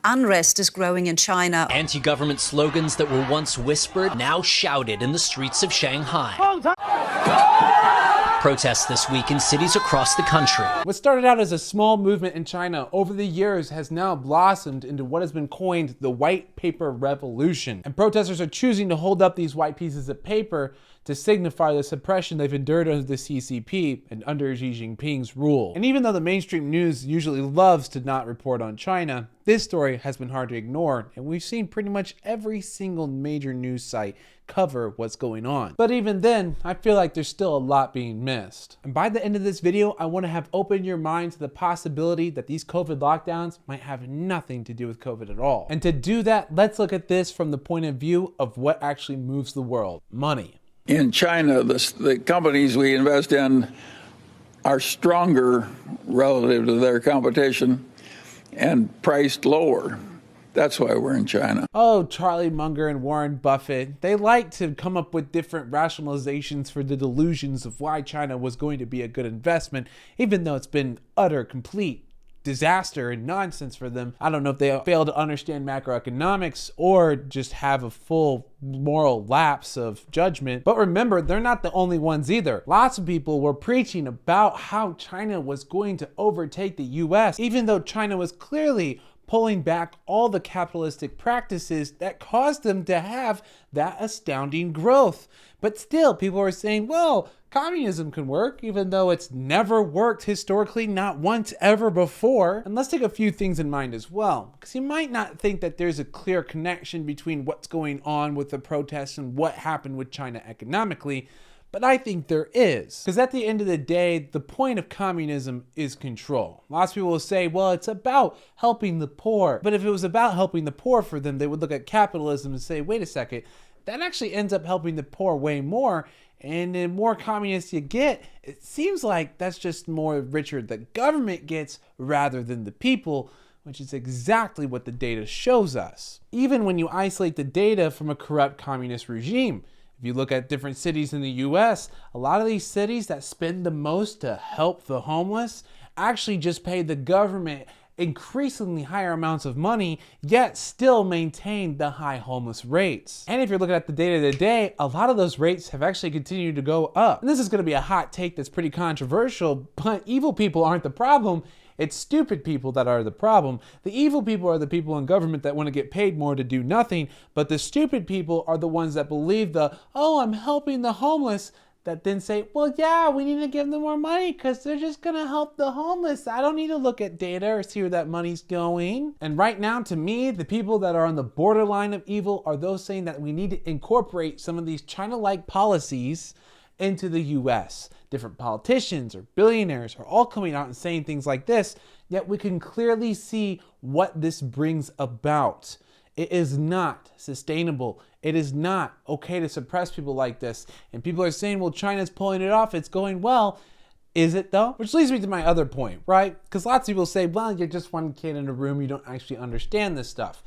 Unrest is growing in China. Anti-government slogans that were once whispered, now shouted in the streets of Shanghai. Protests this week in cities across the country. What started out as a small movement in China over the years has now blossomed into what has been coined the white paper revolution. And protesters are choosing to hold up these white pieces of paper to signify the suppression they've endured under the CCP and under Xi Jinping's rule. And even though the mainstream news usually loves to not report on China, this story has been hard to ignore, and we've seen pretty much every single major news site cover what's going on. But even then, I feel like there's still a lot being missed. And by the end of this video, I want to have opened your mind to the possibility that these COVID lockdowns might have nothing to do with COVID at all. And to do that, let's look at this from the point of view of what actually moves the world: money. In China, the companies we invest in are stronger relative to their competition and priced lower. That's why we're in China. Oh, Charlie Munger and Warren Buffett, they like to come up with different rationalizations for the delusions of why China was going to be a good investment, even though it's been utter, complete disaster and nonsense for them. I don't know if they fail to understand macroeconomics or just have a full moral lapse of judgment. But remember, they're not the only ones either. Lots of people were preaching about how China was going to overtake the US, even though China was clearly pulling back all the capitalistic practices that caused them to have that astounding growth. But still, people are saying, well, communism can work, even though it's never worked historically, not once ever before. And let's take a few things in mind as well, because you might not think that there's a clear connection between what's going on with the protests and what happened with China economically. But I think there is. Because at the end of the day, the point of communism is control. Lots of people will say, well, it's about helping the poor. But if it was about helping the poor for them, they would look at capitalism and say, wait a second, that actually ends up helping the poor way more. And the more communist you get, it seems like that's just more richer the government gets rather than the people, which is exactly what the data shows us. Even when you isolate the data from a corrupt communist regime. If you look at different cities in the US, a lot of these cities that spend the most to help the homeless actually just pay the government increasingly higher amounts of money, yet still maintain the high homeless rates. And if you're looking at the data today, a lot of those rates have actually continued to go up. And this is going to be a hot take that's pretty controversial, but evil people aren't the problem. It's stupid people that are the problem. The evil people are the people in government that want to get paid more to do nothing, but the stupid people are the ones that believe oh, I'm helping the homeless, that then say, well, yeah, we need to give them more money because they're just going to help the homeless. I don't need to look at data or see where that money's going. And right now, to me, the people that are on the borderline of evil are those saying that we need to incorporate some of these China-like policies into the US. Different politicians or billionaires are all coming out and saying things like this, yet we can clearly see what this brings about. It is not sustainable. It is not okay to suppress people like this. And people are saying, well, China's pulling it off. It's going well. Is it though? Which leads me to my other point, right? Because lots of people say, well, you're just one kid in a room. You don't actually understand this stuff.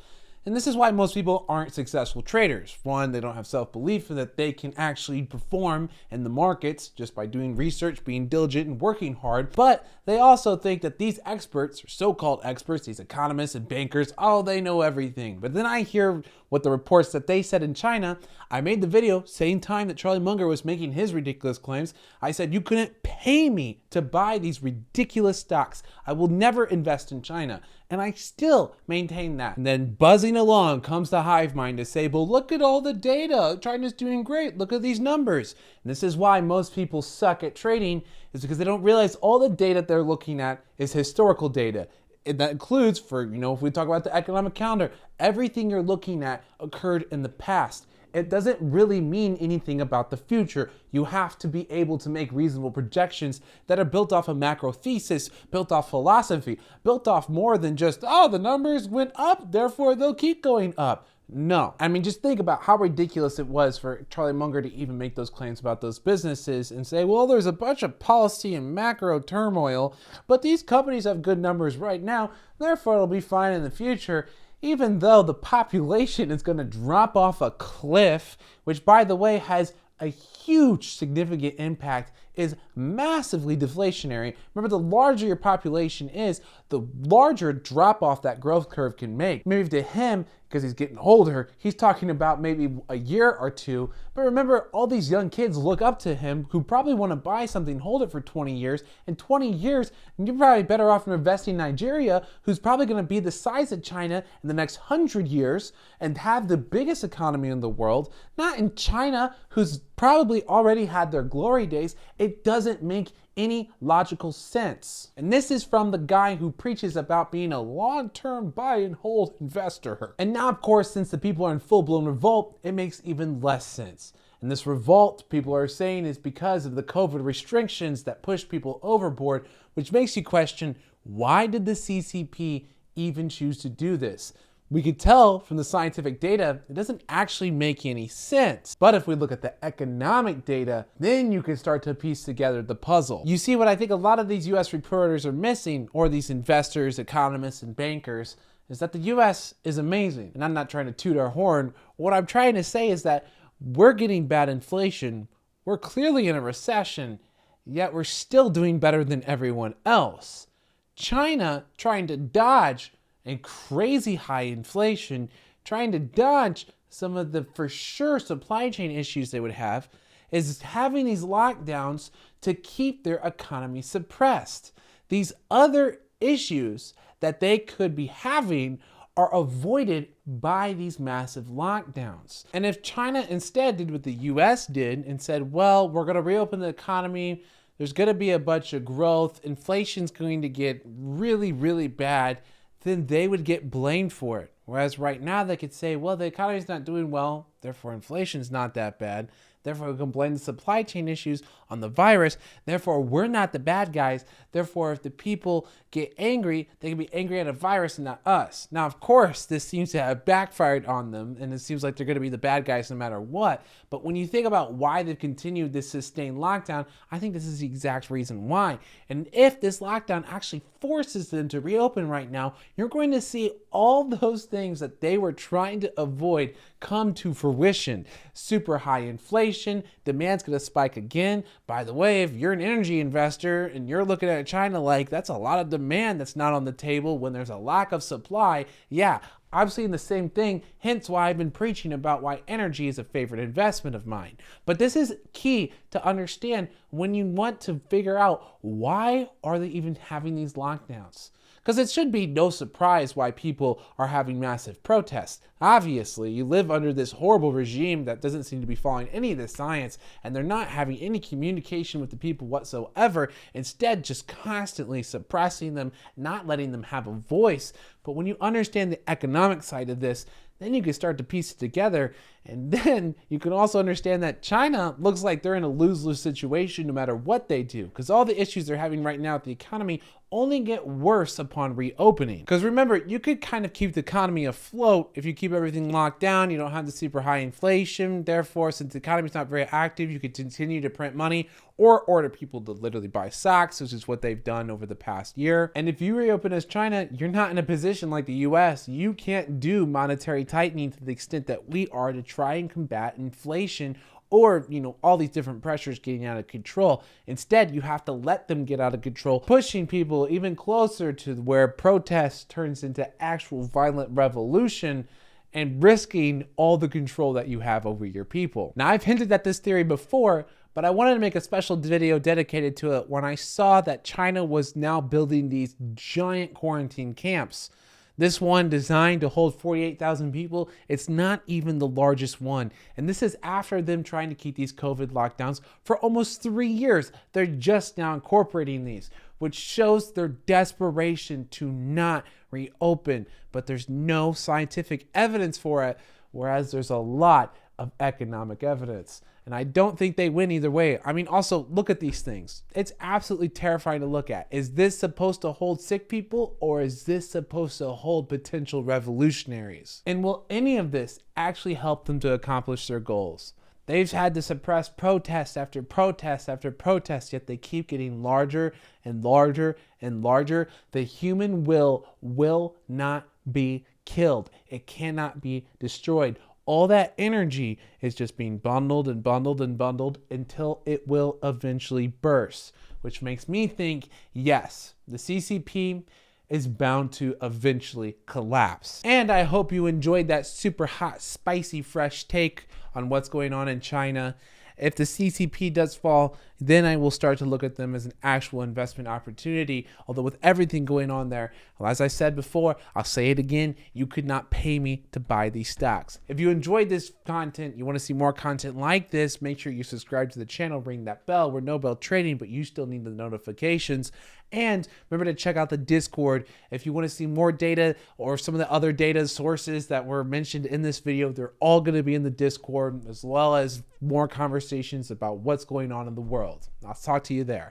And this is why most people aren't successful traders. One, they don't have self-belief in that they can actually perform in the markets just by doing research, being diligent, and working hard. But they also think that these experts, or so-called experts, these economists and bankers, oh, they know everything. But then I hear what the reports that they said in China. I made the video, same time that Charlie Munger was making his ridiculous claims. I said, you couldn't pay me to buy these ridiculous stocks. I will never invest in China. And I still maintain that. And then buzzing along comes the hive mind to say, well, look at all the data. China's doing great. Look at these numbers. And this is why most people suck at trading, is because they don't realize all the data they're looking at is historical data. And that includes, if we talk about the economic calendar, everything you're looking at occurred in the past. It doesn't really mean anything about the future. You have to be able to make reasonable projections that are built off a macro thesis, built off philosophy, built off more than just, oh, the numbers went up, therefore they'll keep going up. No. I mean, just think about how ridiculous it was for Charlie Munger to even make those claims about those businesses and say, well, there's a bunch of policy and macro turmoil, but these companies have good numbers right now, therefore it'll be fine in the future. Even though the population is going to drop off a cliff, which, by the way, has a huge significant impact is massively deflationary. Remember, the larger your population is, the larger drop off that growth curve can make. Maybe to him, because he's getting older, he's talking about maybe a year or two. But remember, all these young kids look up to him who probably want to buy something, hold it for 20 years. In 20 years, you're probably better off investing in Nigeria, who's probably going to be the size of China in the next 100 years and have the biggest economy in the world, not in China, who's probably already had their glory days. It doesn't make any logical sense. And this is from the guy who preaches about being a long-term buy and hold investor. And now, of course, since the people are in full-blown revolt, it makes even less sense. And this revolt, people are saying, is because of the COVID restrictions that push people overboard, which makes you question, why did the CCP even choose to do this? We could tell from the scientific data, it doesn't actually make any sense. But if we look at the economic data, then you can start to piece together the puzzle. You see, what I think a lot of these US reporters are missing, or these investors, economists, and bankers, is that the US is amazing. And I'm not trying to toot our horn. What I'm trying to say is that we're getting bad inflation. We're clearly in a recession, yet we're still doing better than everyone else. China, trying to dodge and crazy high inflation, trying to dodge some of the for sure supply chain issues they would have, is having these lockdowns to keep their economy suppressed. These other issues that they could be having are avoided by these massive lockdowns. And if China instead did what the US did and said, well, we're going to reopen the economy, there's going to be a bunch of growth, inflation's going to get really, really bad, then they would get blamed for it. Whereas right now they could say, well, the economy's not doing well, therefore inflation's not that bad. Therefore, we can blame the supply chain issues on the virus. Therefore, we're not the bad guys. Therefore, if the people get angry, they can be angry at a virus and not us. Now, of course, this seems to have backfired on them, and it seems like they're going to be the bad guys no matter what. But when you think about why they've continued this sustained lockdown, I think this is the exact reason why. And if this lockdown actually forces them to reopen right now, you're going to see all those things that they were trying to avoid come to fruition. Super high inflation, demand's going to spike again. By the way, if you're an energy investor and you're looking at China like that's a lot of demand that's not on the table when there's a lack of supply, yeah, I'm seeing the same thing, hence why I've been preaching about why energy is a favorite investment of mine. But this is key to understand when you want to figure out why are they even having these lockdowns. Because it should be no surprise why people are having massive protests. Obviously, you live under this horrible regime that doesn't seem to be following any of the science, and they're not having any communication with the people whatsoever, instead just constantly suppressing them, not letting them have a voice. But when you understand the economic side of this, then you can start to piece it together. And then you can also understand that China looks like they're in a lose-lose situation no matter what they do, because all the issues they're having right now with the economy only get worse upon reopening. Because remember, you could kind of keep the economy afloat if you keep everything locked down. You don't have the super high inflation. Therefore, since the economy's not very active, you could continue to print money or order people to literally buy stocks, which is what they've done over the past year. And if you reopen as China, you're not in a position like the US. You can't do monetary tightening to the extent that we are to try and combat inflation or, all these different pressures getting out of control. Instead, you have to let them get out of control, pushing people even closer to where protest turns into actual violent revolution and risking all the control that you have over your people. Now, I've hinted at this theory before, but I wanted to make a special video dedicated to it when I saw that China was now building these giant quarantine camps. This one designed to hold 48,000 people, it's not even the largest one. And this is after them trying to keep these COVID lockdowns for almost 3 years. They're just now incorporating these, which shows their desperation to not reopen. But there's no scientific evidence for it, whereas there's a lot of economic evidence. And I don't think they win either way. I mean, also, look at these things. It's absolutely terrifying to look at. Is this supposed to hold sick people, or is this supposed to hold potential revolutionaries? And will any of this actually help them to accomplish their goals? They've had to suppress protest after protest after protest, yet they keep getting larger and larger and larger. The human will not be killed. It cannot be destroyed. All that energy is just being bundled and bundled and bundled until it will eventually burst, which makes me think, yes, the CCP is bound to eventually collapse. And I hope you enjoyed that super hot, spicy, fresh take on what's going on in China. If the CCP does fall, then I will start to look at them as an actual investment opportunity. Although with everything going on there, well, as I said before, I'll say it again, you could not pay me to buy these stocks. If you enjoyed this content, you want to see more content like this, make sure you subscribe to the channel, ring that bell. We're no bell trading, but you still need the notifications. And remember to check out the Discord if you want to see more data or some of the other data sources that were mentioned in this video. They're all going to be in the Discord, as well as more conversations about what's going on in the world. I'll talk to you there.